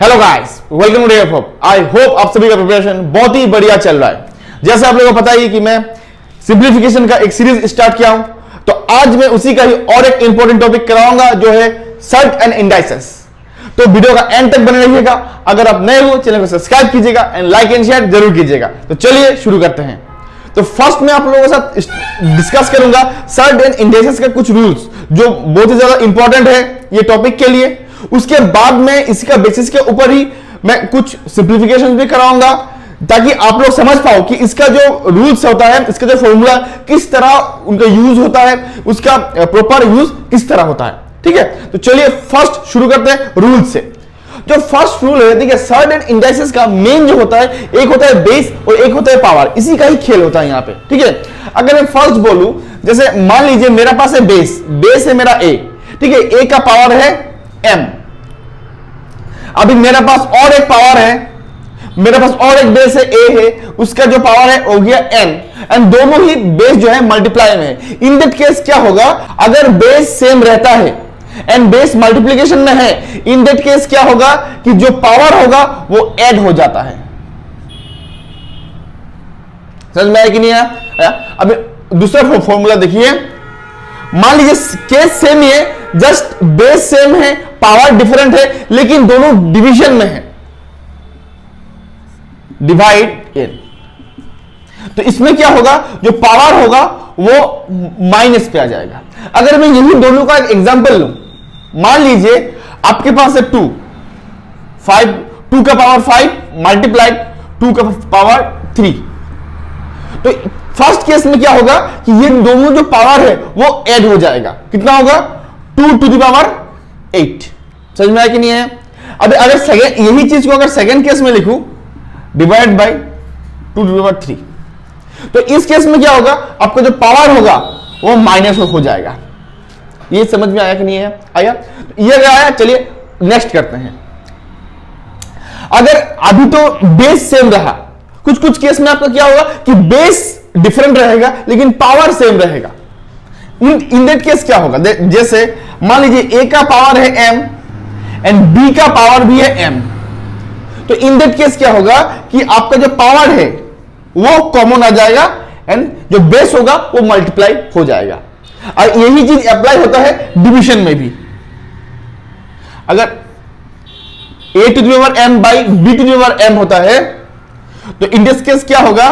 Hello guys, welcome to day of hope. I hope आप सभी का प्रिपरेशन बहुत ही बढ़िया चल रहा है। जैसे आप लोगों को पता ही कि मैं सिंप्लीफिकेशन का एक सीरीज स्टार्ट किया हूं, तो आज मैं उसी का ही और एक इंपॉर्टेंट टॉपिक कराऊंगा जो है सर्ट एंड इंडाइसेस। तो वीडियो का एंड तक बने रहिएगा। अगर आप नए हो चैनल को सब्सक्राइब कीजिएगा एंड लाइक एंड शेयर जरूर कीजिएगा। तो चलिए शुरू करते हैं। तो फर्स्ट मैं आप लोगों के साथ डिस्कस करूंगा सर्ट एंड इंडाइसेस के कुछ रूल्स जो बहुत ही ज्यादा इंपॉर्टेंट है ये टॉपिक के लिए। उसके बाद में इसका बेसिस के ऊपर ही मैं कुछ सिंप्लीफिकेशन भी कराऊंगा ताकि आप लोग समझ पाओ कि इसका जो रूल्स होता है, इसका जो फॉर्मूला किस तरह उनका यूज होता है, उसका प्रॉपर यूज किस तरह होता है। ठीक है, तो चलिए फर्स्ट शुरू करते हैं रूल से। जो फर्स्ट रूल है, देखिए सर्ट एंड इंडाइसेस का मेन जो होता है, एक होता है बेस और एक होता है पावर। इसी का ही खेल होता है यहाँ पे। ठीक है, अगर मैं फर्स्ट बोलूं, जैसे मान लीजिए मेरा पास है बेस है मेरा ए। ठीक है, ए का पावर है m। अभी मेरे पास और एक पावर है, मेरे पास और एक बेस है a है, उसका जो पावर है हो गया n, एंड दोनों ही बेस जो है मल्टीप्लाई में है। इन दैट केस क्या होगा, अगर बेस सेम रहता है एंड बेस मल्टीप्लीकेशन में है, इन दैट केस क्या होगा कि जो पावर होगा वो ऐड हो जाता है। समझ में आया कि नहीं आया? अब दूसरा फॉर्मूला देखिए, मान लीजिए केस सेम ही है, जस्ट बेस सेम है, पावर डिफरेंट है, लेकिन दोनों डिवीजन में है, डिवाइड एन। तो इसमें क्या होगा, जो पावर होगा वो माइनस पे आ जाएगा। अगर मैं यही दोनों का एक एग्जांपल लूं, मान लीजिए आपके पास है 2 का पावर 5 मल्टीप्लाइड 2 का पावर 3। तो फर्स्ट केस में क्या होगा कि ये दोनों जो पावर है वो ऐड हो जाएगा। कितना होगा, 2 टू द पावर 8। समझ में आया कि नहीं है? अब अगर सेकेंड यही चीज को अगर सेकेंड केस में लिखूं, divide by 2 to the power 3, तो इस केस में क्या होगा, आपका जो पावर होगा वो माइनस हो जाएगा। ये समझ में आया कि नहीं है? आया? ये अगर आया, चलिए नेक्स्ट करते हैं। अगर अभी तो बेस सेम रहा, कुछ केस में आपका क्या होगा कि बेस डिफरेंट रहेगा लेकिन पावर सेम रहेगा। इन दैट केस क्या होगा, जैसे मान लीजिए ए का पावर है m एंड बी का पावर भी है m। तो इन दैट केस क्या होगा कि आपका जो पावर है वो कॉमन आ जाएगा एंड जो बेस होगा वो मल्टीप्लाई हो जाएगा। और यही चीज अप्लाई होता है डिवीजन में भी। अगर a to the power m by b to the power m होता है, तो इन दिस केस क्या होगा,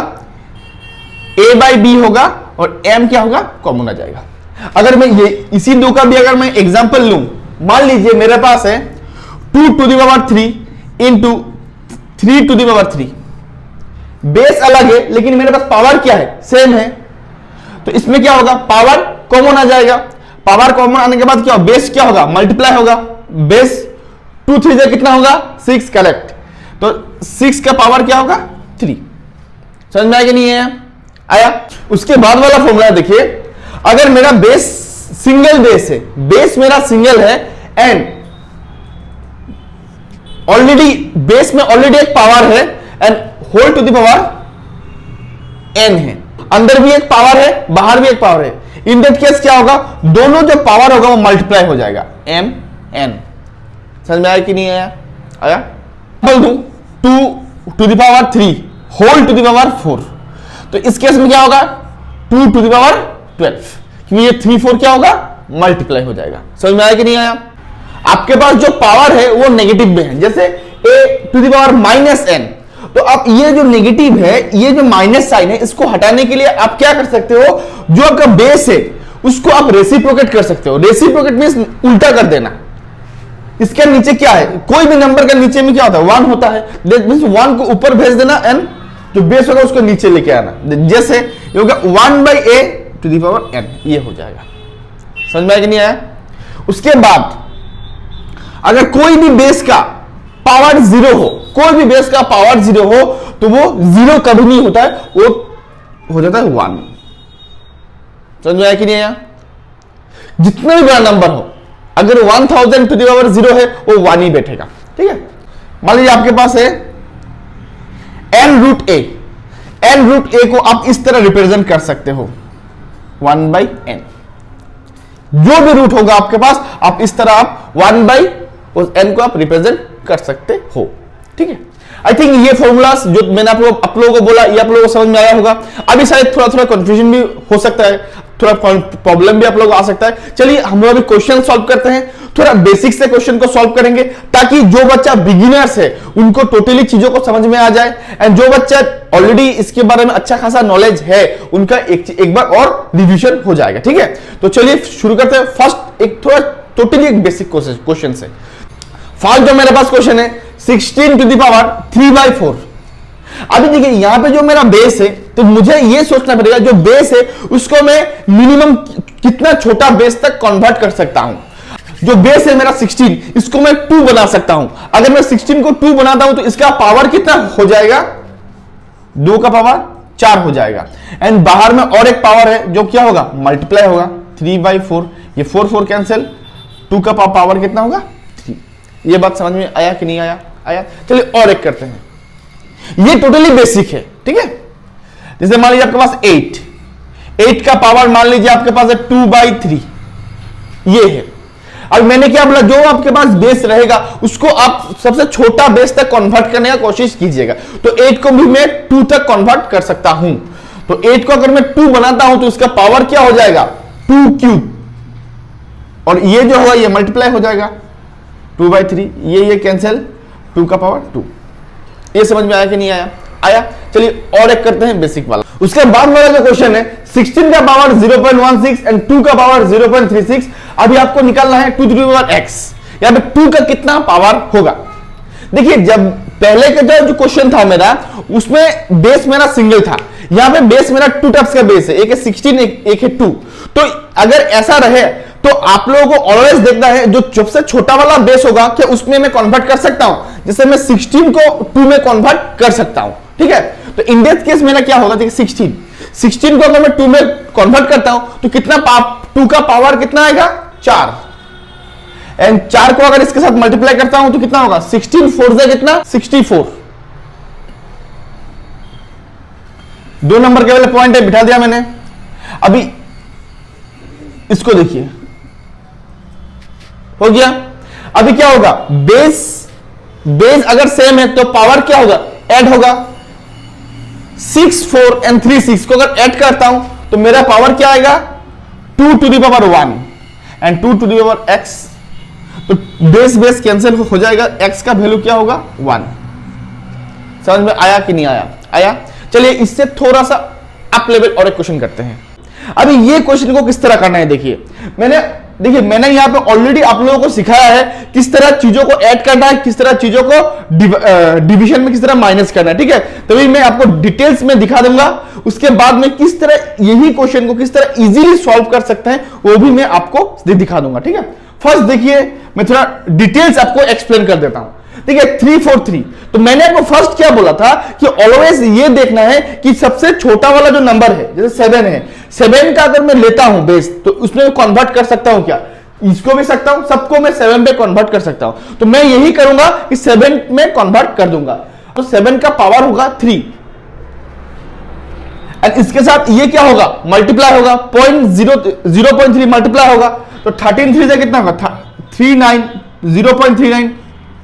a बाई b होगा और m क्या होगा, कॉमन आ जाएगा। अगर मैं ये इसी दो का भी अगर मैं एग्जांपल लूं, मान लीजिए मेरे पास है 2 to the power 3 into 3 to the power 3। Base अलग है लेकिन मेरे पास पावर क्या है, सेम है। तो इसमें क्या होगा, पावर कॉमन आ जाएगा। पावर कॉमन आने के बाद क्या होगा, बेस क्या होगा, मल्टीप्लाई होगा। बेस 2 3 से कितना होगा, 6, करेक्ट। तो 6 का पावर क्या होगा, 3। समझ में आया कि नहीं है? आया? उसके बाद वाला फॉर्मूला देखिए, अगर मेरा बेस सिंगल बेस है, बेस मेरा सिंगल है एंड ऑलरेडी बेस में ऑलरेडी एक पावर है and whole to the power n है, अंदर भी एक पावर है बाहर भी एक पावर है। इन दैट केस क्या होगा, दोनों जो पावर होगा वो मल्टीप्लाई हो जाएगा, m n। समझ में आया कि नहीं आया? आया? बोल दूं 2 to the power 3 whole to the power 4। तो इस केस में क्या होगा, 2 टू द पावर 12, क्योंकि ये 3 4 क्या होगा, मल्टीप्लाई हो जाएगा। समझ में आया कि नहीं आया? आपके पास जो पावर है वो नेगेटिव में है, जैसे a to the power minus n। तो अब ये जो नेगेटिव है, ये जो माइनस साइन है, इसको हटाने के लिए आप क्या कर सकते हो, जो आपका बेस है उसको आप रेसिप्रोकेट कर सकते हो। रेसिप्रोकेट मींस उल्टा कर देना। इसके नीचे क्या है, कोई भी नंबर का नीचे में क्या होता है, 1 होता है। दैट मींस 1 को ऊपर भेज देना एंड जो बेस होगा उसको नीचे लेके आना। जैसे ये होगा 1 by a to the power n, ये हो जाएगा। समझ में आया कि नहीं आया? उसके बाद अगर कोई भी बेस का पावर 0 हो, कोई भी बेस का पावर 0 हो, तो वो 0 कभी नहीं होता है, वो हो जाता है 1। समझ में आया कि नहीं आया? जितना भी बड़ा नंबर हो, अगर 1000 टू द पावर 0 है वो 1 ही बैठेगा। ठीक है, मान लीजिए आपके पास है n root a। n root a को आप इस तरह रिप्रेजेंट कर सकते हो, 1 बाई n। जो भी रूट होगा आपके पास, आप इस तरह आप 1 बाई उस n को आप रिप्रेजेंट कर सकते हो। ठीक है, आई थिंक ये फॉर्मूलास जो मैंने आप लोगों को बोला, ये आप लोगों को समझ में आया होगा। अभी शायद थोड़ा थोड़ा कंफ्यूजन भी हो सकता है, थोड़ा प्रॉब्लम भी आप लोगों को आ सकता है। चलिए हम लोग अभी क्वेश्चन सॉल्व करते हैं, थोड़ा बेसिक से क्वेश्चन को सॉल्व करेंगे, ताकि जो बच्चा बिगिनर्स है उनको टोटली चीजों को समझ में आ जाए, एंड जो बच्चा ऑलरेडी इसके बारे में अच्छा खासा नॉलेज है उनका एक बार और रिवीजन हो जाएगा। ठीक है, तो चलिए शुरू करते हैं। फर्स्ट एक थोड़ा टोटली एक बेसिक क्वेश्चन से। फर्स्ट जो मेरे पास क्वेश्चन है 16 टू द पावर 3/4। अभी देखिए यहां पे जो मेरा बेस है, तो मुझे ये सोचना पड़ेगा जो बेस है उसको मैं मिनिमम कितना छोटा बेस तक कन्वर्ट कर सकता हूं। जो बेस है मेरा 16, इसको मैं 2 बना सकता हूं। अगर मैं 16 को 2 बनाता हूं तो इसका पावर कितना हो जाएगा, 2 का पावर 4 हो जाएगा। एंड बाहर में और एक पावर है जो क्या होगा, मल्टीप्लाई होगा 3/4। ये 4 कैंसिल, 2 का पावर कितना होगा 3। ये बात समझ में आया कि नहीं आया? आया। चलिए और एक करते हैं, ये टोटली बेसिक है। ठीक है, जैसे मान लीजिए आपके पास 8 का पावर मान लीजिए आपके पास है 2/3, ये है। अब मैंने क्या बोला, जो आपके पास बेस रहेगा उसको आप सबसे छोटा बेस तक कन्वर्ट करने का कोशिश कीजिएगा। तो 8 को भी मैं 2 तक कन्वर्ट कर सकता हूं। तो 8 को अगर मैं 2 बनाता हूं तो इसका पावर क्या हो जाएगा, 2 और ये जो होगा ये मल्टीप्लाई हो जाएगा 2/3, ये कैंसिल, 2 का पावर 2। ये समझ में आया कि नहीं आया? आया। चलिए और एक करते हैं बेसिक वाला। उसके बाद वाला जो क्वेश्चन है 16 का पावर 0.16 एंड 2 का पावर 0.36। अभी आपको निकालना है 2 to the power x। यहां पे 2 का कितना पावर होगा। देखिए जब पहले का जो क्वेश्चन था मेरा, उसमें बेस मेरा सिंगल था, यहां पे बेस मेरा 2 टाइप्स का बेस है, एक है 16 एक है 2। तो अगर ऐसा रहे तो आप लोगों को ऑलवेज देखना है जो सबसे छोटा वाला बेस होगा क्या उसमें मैं कन्वर्ट कर सकता हूं। जैसे मैं 16 को 2 में कन्वर्ट कर सकता हूं। ठीक है, तो इन दिस केस मेरा क्या होगा, देखिए 16 को अगर मैं 2 में कन्वर्ट करता हूं तो कितना 2 का पावर कितना आएगा 4, एंड 4 को अगर इसके साथ मल्टीप्लाई करता हूं तो कितना होगा 16 4 से कितना 64। 2 नंबर के वाले पॉइंट है, बिठा दिया मैंने। अभी इसको देखिए, हो गया। अभी क्या होगा, बेस अगर सेम है तो पावर क्या होगा, ऐड होगा। 6 4 एंड 3 6 को अगर ऐड करता हूं तो मेरा पावर क्या आएगा 2 to the power 1 and 2 to the power x। तो बेस कैंसिल हो जाएगा, x का वैल्यू क्या होगा 1। समझ में आया कि नहीं आया? आया। चलिए इससे थोड़ा सा अप लेवल और एक क्वेश्चन करते हैं। अभी ये क्वेश्चन को किस तरह करना है, देखिए मैंने यहां पे ऑलरेडी आप लोगों को सिखाया है किस तरह चीजों को ऐड करना है, किस तरह चीजों को डिवीजन में किस तरह माइनस करना है। ठीक है, तभी मैं आपको डिटेल्स में दिखा दूंगा। उसके बाद में किस तरह यही क्वेश्चन को किस तरह इजीली सॉल्व कर सकते हैं वो भी मैं आपको दिखा दूंगा। ठीक है, फर्स्ट देखिए मैं थोड़ा डिटेल्स आपको एक्सप्लेन कर देता हूं। ठीक है, 3 4 3। तो मैंने आपको फर्स्ट क्या बोला था कि ऑलवेज ये देखना है कि सबसे छोटा वाला जो नंबर है, जैसे 7 है, 7 का अगर मैं लेता हूं बेस तो उसमें कन्वर्ट कर सकता हूं क्या, इसको भी सकता हूं, सबको मैं 7 पे कन्वर्ट कर सकता हूं। तो मैं यही करूंगा कि 7 में कन्वर्ट कर दूंगा। तो 7 का पावर होगा 3 एंड इसके साथ ये क्या होगा, मल्टीप्लाई होगा, 0.3 मल्टीप्लाई होगा। तो 13 3 से कितना होगा 39, 0.39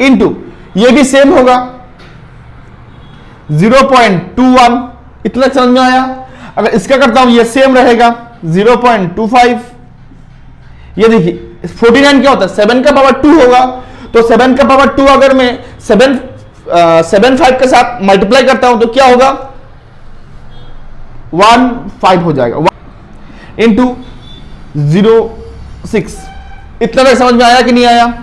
इंटू ये भी सेम होगा 0.21। इतना समझ में आया? अगर इसका करता हूं ये सेम रहेगा 0.25। ये देखिए 49 क्या होता है, 7 का पावर 2 होगा। तो 7 का पावर 2 अगर मैं 7 5 के साथ मल्टीप्लाई करता हूं तो क्या होगा 15 हो जाएगा इंटू 0.6। इतना तक समझ में आया कि नहीं आया?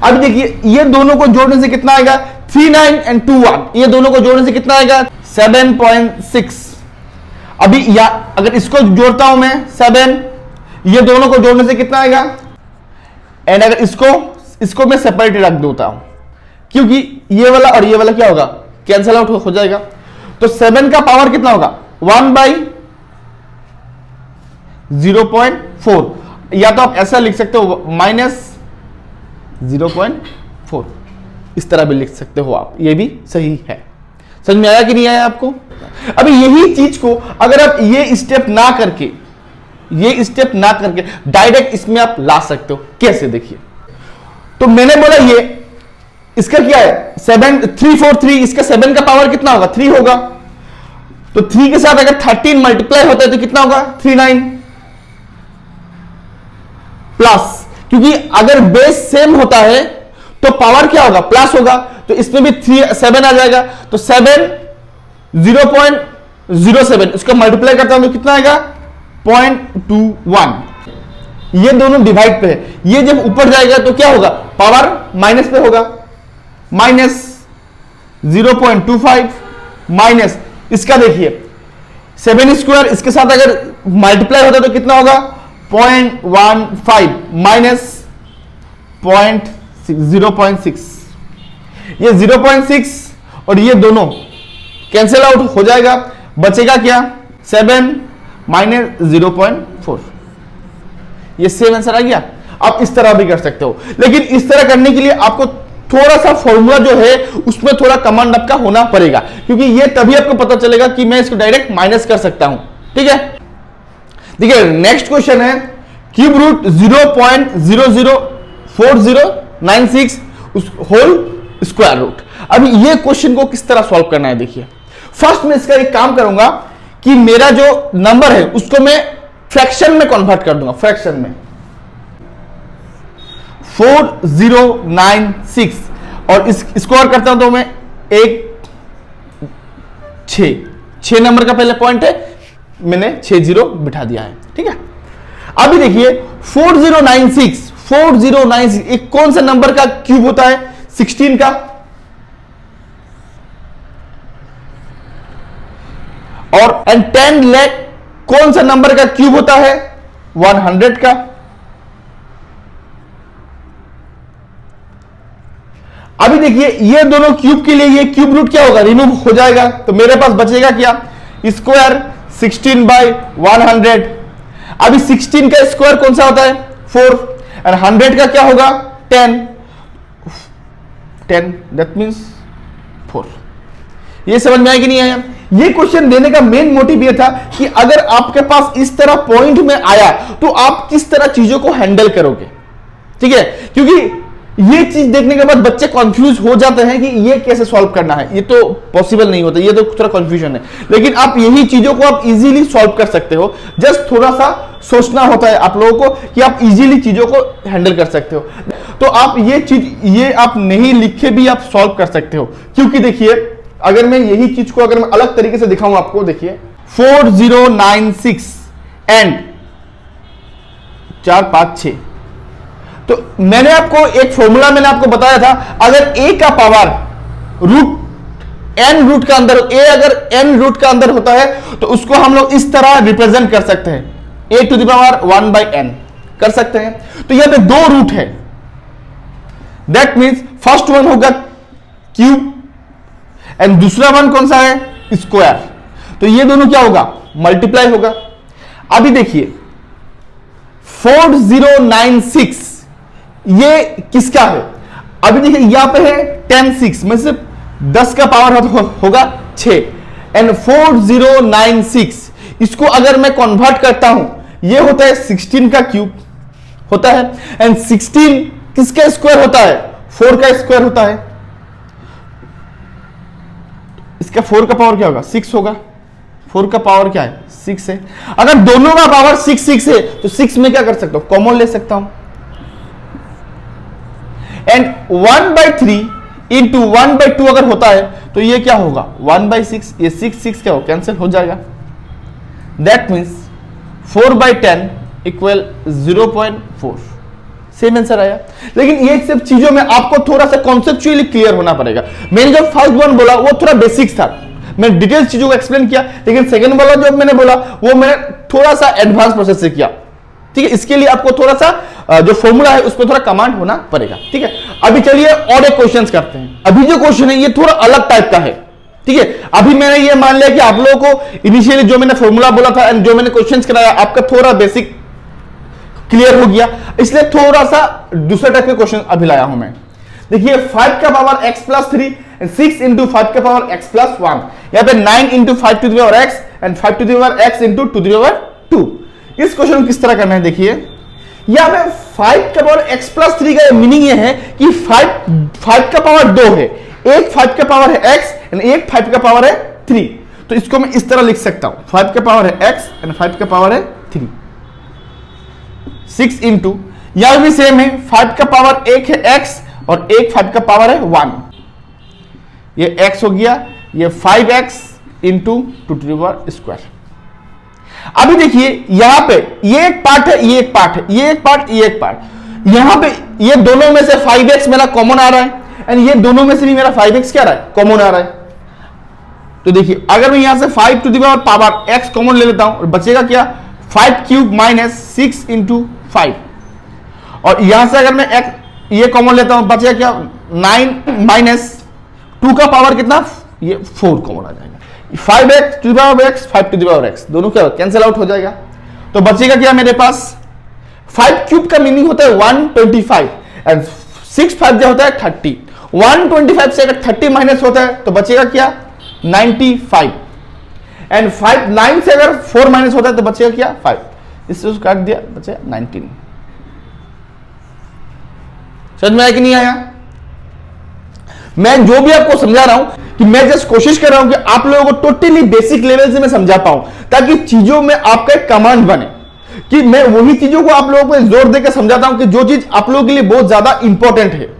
अब देखिए ये दोनों को जोड़ने से कितना आएगा 39 एंड 21। ये दोनों को जोड़ने से कितना आएगा 7.6। अभी या अगर इसको जोड़ता हूं मैं 7, ये दोनों को जोड़ने से कितना आएगा, एंड अगर इसको मैं सेपरेट रख देता हूं क्योंकि ये वाला और ये वाला क्या होगा कैंसल आउट हो जाएगा। तो 7 का पावर कितना होगा 1/0.4, या तो आप ऐसा लिख सकते हो -0.4, इस तरह भी लिख सकते हो आप, ये भी सही है। समझ में आया कि नहीं आया आपको? अभी यही चीज को अगर आप ये स्टेप ना करके डायरेक्ट इसमें आप ला सकते हो। कैसे, देखिए। तो मैंने बोला इसका क्या है 343, इसका 7 का पावर कितना होगा 3 होगा, तो 3 के साथ अगर 13 मल्टीप्लाई होता है तो कितना होगा 39 प्लस, क्योंकि अगर बेस सेम होता है तो पावर क्या होगा प्लस होगा, तो इसमें भी 7 आ जाएगा, तो 7 0.07 इसको मल्टीप्लाई करता हूं तो कितना आएगा 0.21, ये दोनों डिवाइड पे है, ये जब ऊपर जाएगा तो क्या होगा पावर माइनस पे होगा, माइनस 0.25 माइनस इसका देखिए 7 स्क्वायर, इसके साथ अगर मल्टीप्लाई होता तो कितना होगा 0.15 माइनस 0.6, ये 0.6 और ये दोनों कैंसिल आउट हो जाएगा, बचेगा क्या 7 माइनस 0.4, ये सेम आंसर आ गया। आप इस तरह भी कर सकते हो, लेकिन इस तरह करने के लिए आपको थोड़ा सा फॉर्मूला जो है उसमें थोड़ा कमांड आपका होना पड़ेगा, क्योंकि ये तभी आपको पता चलेगा कि मैं इसको डायरेक्ट माइनस कर सकता हूं। ठीक है, देखिए नेक्स्ट क्वेश्चन है cube root 0.004096 whole square root. अभी ये क्वेश्चन को किस तरह सॉल्व करना है, देखिए फर्स्ट में इसका एक काम करूंगा कि मेरा जो नंबर है उसको मैं फ्रैक्शन में कन्वर्ट कर दूंगा, फ्रैक्शन में 4096 और इसको और करता हूं तो मैं 6 नंबर का पहले पॉइंट है, मैंने 60 बिठा दिया है। ठीक है, अभी देखिए 4096 एक कौन सा नंबर का क्यूब होता है 16 का, और 10 लाख कौन सा नंबर का क्यूब होता है 100 का। अभी देखिए ये दोनों क्यूब के लिए ये क्यूब रूट क्या होगा रिमूव हो जाएगा, तो मेरे पास बचेगा क्या स्क्वायर 16/100। अभी 16 का स्क्वायर कौन सा होता है 4 और 100 का क्या होगा 10 दैट मींस 4। ये समझ में आया कि नहीं आया? ये क्वेश्चन देने का मेन मोटिव ये था कि अगर आपके पास इस तरह पॉइंट में आया तो आप किस तरह चीजों को हैंडल करोगे। ठीक है, क्योंकि ये चीज देखने के बाद बच्चे कंफ्यूज हो जाते हैं कि ये कैसे सॉल्व करना है, ये तो पॉसिबल नहीं होता, ये तो थोड़ा कंफ्यूजन है। लेकिन आप यही चीजों को आप इजीली सॉल्व कर सकते हो, जस्ट थोड़ा सा सोचना होता है आप लोगों को कि आप इजीली चीजों को हैंडल कर सकते हो। तो आप ये चीज ये आप नहीं लिखे भी आप सॉल्व कर सकते हो, क्योंकि देखिए अगर मैं यही चीज को अगर मैं अलग तरीके से दिखाऊं आपको, देखिए 4096 एंड 4 5 6, तो मैंने आपको एक फॉर्मूला मैंने आपको बताया था, अगर a का पावर रूट n रूट का अंदर a अगर n रूट का अंदर होता है तो उसको हम लोग इस तरह रिप्रेजेंट कर सकते हैं, a to the power 1/n कर सकते हैं। तो यहां पे 2 रूट है, दैट मींस फर्स्ट वन होगा क्यूब एंड दूसरा वन कौन सा है स्क्वायर, तो ये दोनों क्या होगा मल्टीप्लाई होगा। अभी देखिए 4096 ये किसका है, अभी देखिए यहां पे है 10 6 में से 10 का पावर होगा 6 एंड 4096 इसको अगर मैं कन्वर्ट करता हूं ये होता है 16 का क्यूब होता है एंड 16 किसका स्क्वायर होता है 4 का स्क्वायर होता है, इसका 4 का पावर क्या होगा 6 होगा, 4 का पावर क्या है 6 है। अगर दोनों का पावर 6 है तो 6 में क्या कर सकता हूं कॉमन ले सकता हूं एंड 1/3 इंटू 1/2 अगर होता है तो ये क्या होगा 1/6, ये 6 क्या हो कैंसिल हो जाएगा, that means 4/10 equal 0.4, same answer आया। लेकिन ये सब चीजों में आपको थोड़ा सा कॉन्सेप्चुअली क्लियर होना पड़ेगा। मैंने जो फर्स्ट वन बोला वो थोड़ा बेसिक्स था, मैं डिटेल चीजों को एक्सप्लेन किया, लेकिन सेकंड वाला जो मैंने बोला वो मैंने थोड़ा सा एडवांस प्रोसेस से किया। ठीक है, इसके लिए आपको थोड़ा सा जो फॉर्मूला है उस पर थोड़ा कमांड होना पड़ेगा। ठीक है, अभी चलिए और एक क्वेश्चन करते हैं। अभी जो क्वेश्चन है ये थोड़ा अलग टाइप का है। ठीक है, अभी मैंने ये मान लिया कि आप लोगों को इनिशियली जो मैंने फॉर्मूला बोला था एंड जो मैंने क्वेश्चंस कराया आपका थोड़ा बेसिक क्लियर हो गया, इसलिए थोड़ा सा दूसरे टाइप के क्वेश्चन अभी लाया हूं मैं। देखिए 5 का power x plus 3 and 6 into 5 का पावर x प्लस 1, यहां पे 9 into 5 to the power x and 5 to the power x into 2 to the power 2। इस क्वेश्चन को किस तरह करना है देखिए, या में 5 का पावर x प्लस 3 का मीनिंग ये है कि 5 का पावर 2 है, एक 5 का पावर है x एंड एक 5 का पावर है 3। तो इसको मैं इस तरह लिख सकता हूं, 5 का पावर है x एंड 5 का पावर है 3। 6 इंटू, यहां भी सेम है, 5 का पावर एक है x और एक 5 का पावर है 1। ये x हो गया, ये 5x into 2 to the power square. अभी देखिए यहां पे ये एक पार्ट है, ये एक पार्ट है, ये एक पार्ट, ये एक पार्ट। यहां पे ये दोनों में से 5x मेरा कॉमन आ रहा है एंड ये दोनों में से भी मेरा 5x क्या आ रहा है, कॉमन आ रहा है। तो देखिए अगर मैं यहां से 5 to the power x common ले लेता हूं और बचेगा क्या, 5 क्यूब माइनस 6 इंटू 5। और यहां से अगर मैं x ये कॉमन लेता हूं बचेगा क्या, 9 माइनस 2 का पावर कितना, ये 4 कॉमन आ जाएगा। 5x to the power x, 5 to the power x, दोनों क्या कैंसिल आउट हो जाएगा। तो बचेगा क्या मेरे पास, 5 क्यूब का मीनिंग होता है 125 एंड 6 5 जो होता है 30। 125 से अगर 30 माइनस होता है तो बचेगा क्या, 95 एंड 9 से अगर 4 माइनस होता है तो बचेगा क्या, 5। इससे काट दिया, बचे 19। समझ में आया कि नहीं आया? मैं जो भी आपको समझा रहा हूं कि मैं जस्ट कोशिश कर रहा हूं कि आप लोगों को टोटली बेसिक लेवल से मैं समझा पाऊं, ताकि चीजों में आपका एक कमांड बने, कि मैं वही चीजों को आप लोगों को जोर देकर समझाता हूं कि जो चीज आप लोगों के लिए बहुत ज्यादा इंपॉर्टेंट है।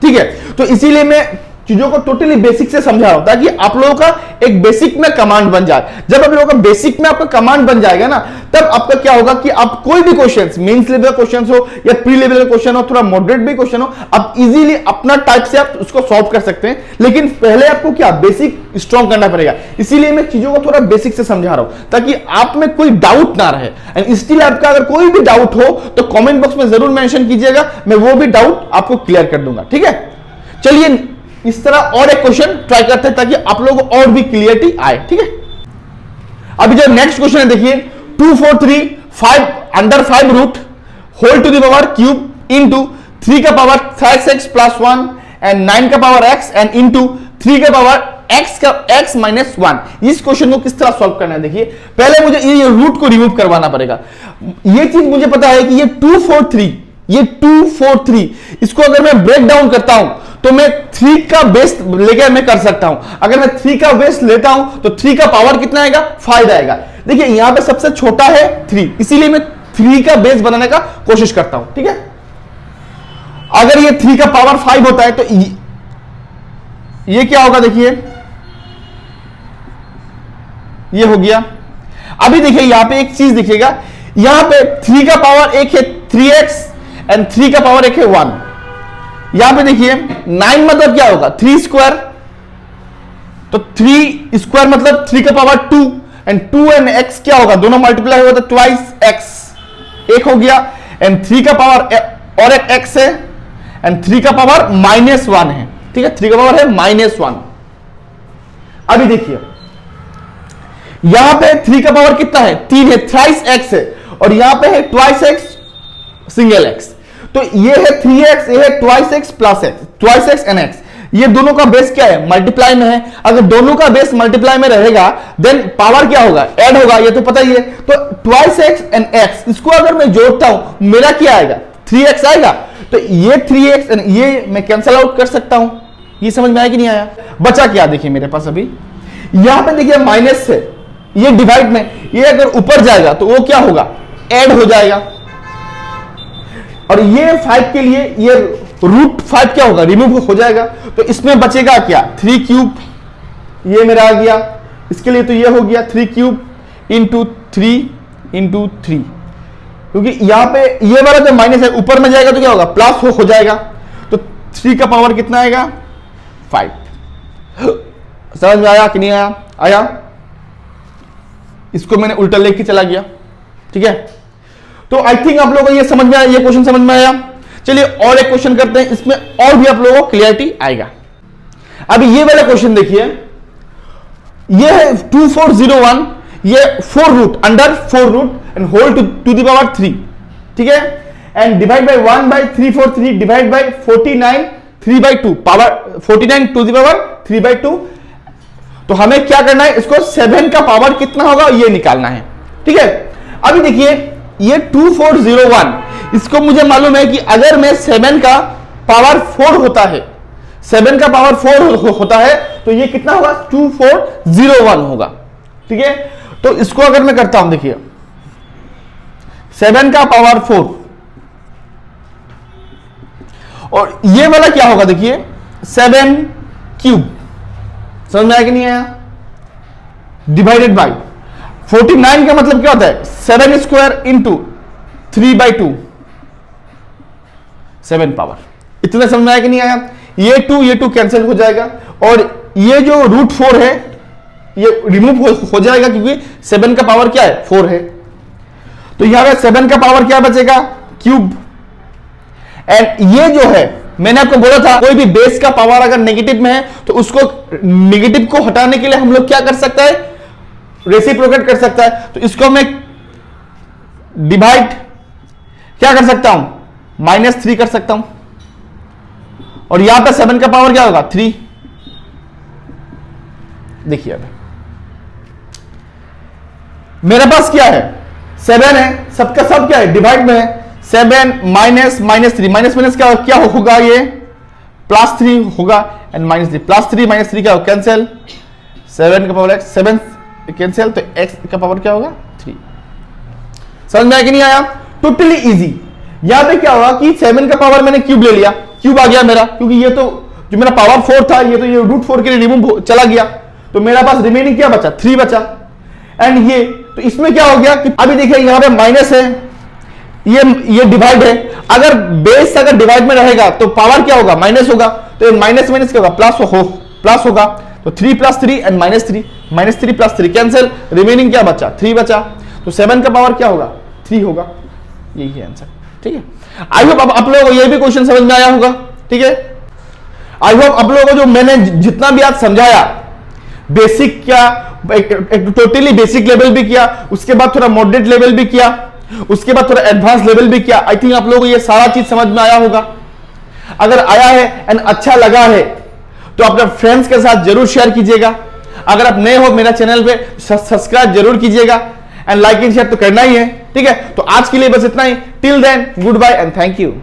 ठीक है, तो इसीलिए मैं चीजों को टोटली बेसिक से समझा रहा हूं, ताकि आप लोगों का एक बेसिक में कमांड बन जाए। जब आप लोगों का बेसिक में आपका कमांड बन जाएगा ना, तब आपका क्या होगा कि आप कोई भी क्वेश्चंस, मेंस लेवल का क्वेश्चन हो या प्री लेवल का क्वेश्चन हो, थोड़ा मॉडरेट भी क्वेश्चन हो, आप इजीली अपना टाइप से आप उसको सॉल्व कर सकते हैं। लेकिन पहले आपको क्या, बेसिक स्ट्रॉन्ग करना पड़ेगा। इसीलिए मैं चीजों को थोड़ा बेसिक से समझा रहा हूं, ताकि आप में कोई डाउट ना रहे। एंड स्टिल आपका अगर कोई भी डाउट हो तो कॉमेंट बॉक्स में जरूर मेंशन कीजिएगा, मैं वो भी डाउट आपको क्लियर कर दूंगा। ठीक है, चलिए इस तरह और एक क्वेश्चन ट्राई करते हैं ताकि आप लोगों को और भी क्लियरिटी आए। ठीक है, अभी जो नेक्स्ट क्वेश्चन है देखिए, 2 4 3 5 under 5 root whole to the power cube into 3 का पावर 6x प्लस 1 एंड 9 का पावर x एंड इंटू 3 का पावर x का x माइनस 1। इस क्वेश्चन को किस तरह सॉल्व करना है, देखिए पहले मुझे ये रूट को रिमूव करवाना पड़ेगा। ये चीज मुझे पता है कि ये 2 4 3, ये 2 4 3, इसको अगर मैं ब्रेक डाउन करता हूं तो मैं 3 का बेस लेकर मैं कर सकता हूं। अगर मैं 3 का बेस लेता हूं तो 3 का पावर कितना आएगा, 5 आएगा। देखिए यहां पे सबसे छोटा है 3, इसीलिए मैं 3 का बेस बनाने का कोशिश करता हूं। ठीक है, अगर ये 3 का पावर 5 होता है तो ये क्या होगा, देखिए ये हो गया। अभी देखिए यहां पे एक चीज दिखेगा, यहां पे 3 का पावर एक है 3x एंड 3 का पावर एक है 1। यहां पे देखिए 9 मतलब क्या होगा, 3 स्क्वायर, तो 3 स्क्वायर मतलब 3 का पावर 2 एंड 2 एंड x क्या होगा, दोनों मल्टीप्लाई होगा तो ट्वाइस x, एक हो गया। एंड 3 का पावर और एक x है एंड 3 का पावर माइनस 1 है। ठीक है, 3 का पावर है माइनस 1। अभी देखिए यहां पे 3 का पावर कितना है, 3 है, थ्राइस x है, और यहां पे है ट्वाइस x सिंगल x। तो ये है 3x, ये है twice x plus x, twice x and x। ये दोनों का बेस क्या है, मल्टीप्लाई में है। अगर दोनों का बेस मल्टीप्लाई में रहेगा देन पावर क्या होगा, ऐड होगा, ये तो पता ही है। तो ट्वाइस x एंड x, इसको अगर मैं जोड़ता हूं मेरा क्या आएगा, 3x आएगा। तो ये 3x एंड ये मैं कैंसिल आउट कर सकता हूं। ये समझ में आया कि नहीं आया? बचा क्या, देखिए मेरे पास अभी यहां पे देखिए माइनस से ये डिवाइड में, ये अगर ऊपर जाएगा तो वो क्या होगा, ऐड हो जाएगा। और ये 5 के लिए ये रूट 5 क्या होगा, रिमूव हो जाएगा। तो इसमें बचेगा क्या, 3 क्यूब, ये मेरा आ गया। इसके लिए तो ये हो गया 3 क्यूब इंटू 3 इंटू 3, क्योंकि यहां पे ये वाला जो माइनस है ऊपर में जाएगा तो क्या होगा, प्लस हो जाएगा। तो 3 का पावर कितना आएगा, 5। समझ में आया कि नहीं आया? आया। इसको मैंने उल्टा लेके चला गया। ठीक है, तो आई थिंक आप लोगों को ये समझ में आया, ये क्वेश्चन समझ में आया। चलिए और एक क्वेश्चन करते हैं, इसमें और भी आप लोगों को क्लियरिटी आएगा। अभी ये वाला क्वेश्चन देखिए, ये है 2401, ये 4 root under 4 root and whole to the power 3। ठीक है, and divide by 1/343 divide by 49 3/2 power 49 to the power 3/2। तो हमें क्या करना है, इसको 7 का पावर कितना होगा ये निकालना है। ठीक है, अभी देखिए ये 2401, इसको मुझे मालूम है कि अगर मैं 7 का पावर 4 होता है, 7 का पावर 4 होता है तो ये कितना होगा, 2401 होगा। ठीक है, तो इसको अगर मैं करता हूं, देखिए 7 का पावर 4 और ये वाला क्या होगा, देखिए 7 क्यूब, समझ में आया कि नहीं आया, डिवाइडेड बाई 49 का मतलब क्या होता है, 7 स्क्वायर इंटू 3/2, 7 पावर। इतना समझ में आया कि नहीं आया। ये 2 कैंसिल हो जाएगा और ये जो √4 है ये रिमूव हो जाएगा क्योंकि 7 का पावर क्या है, 4 है। तो यहां पे 7 का पावर क्या बचेगा, क्यूब। एंड ये जो है, मैंने आपको बोला था कोई भी बेस का पावर अगर नेगेटिव में है तो उसको नेगेटिव को हटाने के लिए हम लोग क्या कर सकता है, रेसिप्रोकेट कर सकता है। तो इसको मैं डिवाइड क्या कर सकता हूं, -3 कर सकता हूं और यहां पे 7 का पावर क्या होगा, 3। देखिए अब मेरे पास क्या है, 7 है, सबका सब क्या है, डिवाइड में है। 7 -3 माइनस क्या होगा, ये +3 होगा एंड -3 +3 क्या होगा, कैंसिल। 7 का पावर x 7 कैंसिल, तो x का पावर क्या होगा, 3। समझ में आया कि नहीं आया, टोटली इजी। यहां पे क्या होगा कि 7 का पावर मैंने क्यूब ले लिया, क्यूब आ गया मेरा, क्योंकि ये तो जो मेरा पावर 4 था ये तो ये √4 के लिए रिमूव चला गया, तो मेरा पास रिमेनिंग क्या बचा, 3 बचा। एंड ये तो इसमें क्या हो गया कि अभी देखिए यहां पे माइनस है, ये डिवाइड है, अगर बेस अगर डिवाइड में रहेगा तो पावर क्या होगा, माइनस होगा, तो ये माइनस क्या होगा, प्लस होगा। तो 3 + 3 एंड -3 -3 + 3 कैंसिल, रिमेनिंग क्या बचा, 3 बचा। तो 7 का पावर क्या होगा, 3 होगा। यही है आंसर। ठीक है, आई होप आप लोगों को ये भी क्वेश्चन समझ में आया होगा। ठीक है, आई होप आप लोगों को जो मैंने जितना भी आज समझाया, बेसिक क्या, एक टोटली बेसिक लेवल भी किया, उसके बाद थोड़ा मॉडरेट लेवल भी किया, उसके बाद थोड़ा एडवांस लेवल भी किया। आई थिंक आप लोगों को ये सारा चीज समझ में आया होगा। अगर आया है एंड अच्छा लगा है तो अपने फ्रेंड्स के साथ जरूर शेयर कीजिएगा। अगर आप नए हो मेरा चैनल पे सब्सक्राइब जरूर कीजिएगा एंड लाइक एंड शेयर तो करना ही है। ठीक है, तो आज के लिए बस इतना ही। Till then, goodbye and thank you.